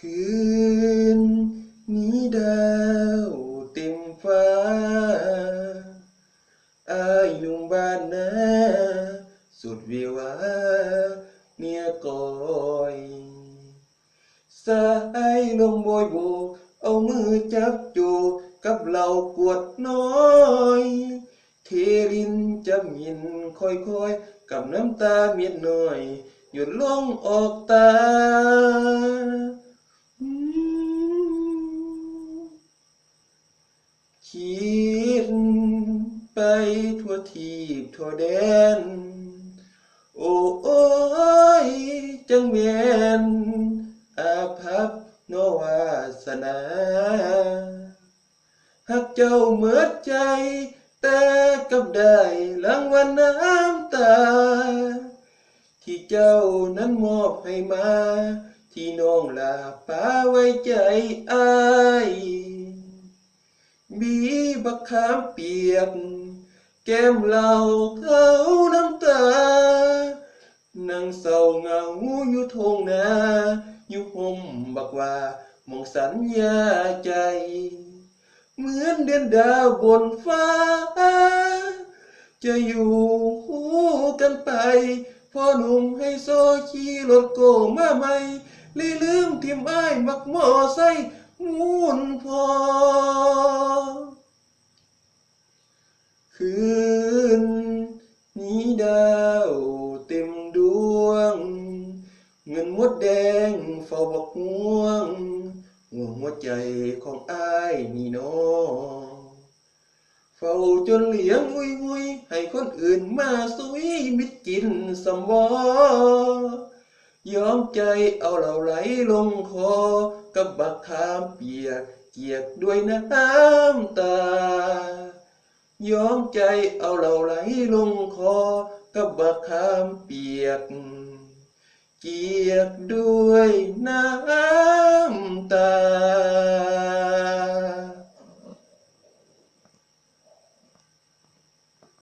คืนนี้ดาวเต็มฟ้าอายหนุ่มบ้านนาสุดวิวาเมียก่อยสายลมโบยโบกเอามือจับจูกับเหล่ากวดน้อยเทลินจะมินค่อยๆกับน้ำตาเมียดน้อยหยุดลงออกตาคิดไปทั่วทีบทั่วแดนโอ้โอ้ยจังเมียนอาภัพโนวาสนาหักเจ้าเหมือดใจแต่กับได้รางวัลน้ำตาที่เจ้านั้นมอบให้มาที่น้องลาป้าไว้ใจอายบีบักขามเปียกแก้มเหล่าเขาน้ำตานั่งเศร้าเหงาอยู่ทงนาอยู่ห่มบักว่ามองสัญญาใจเหมือนเดือนดาวบนฟ้าจะอยู่คู่กันไปพ่อหนุ่มให้โซขี่รถโกมาใหม่ลืมทิมอ้ายมักมอไซค์มูนพอคืนนี้ดาวเต็มดวงเงินมดแดงเฝ้าบอกห่วงหัวใจของอ้ายนี่น้อเฝ้าจนเหลียงหุยให้คนอื่นมาสุยมิดกินสำวอยอมใจเอาเหล่าไหลลงคอกับบักขามเปียกเกียกด้วยน้ำตายอมใจเอาเหล่าไหลลงคอกับบักขามเปียกเกียกด้วยน้ำตา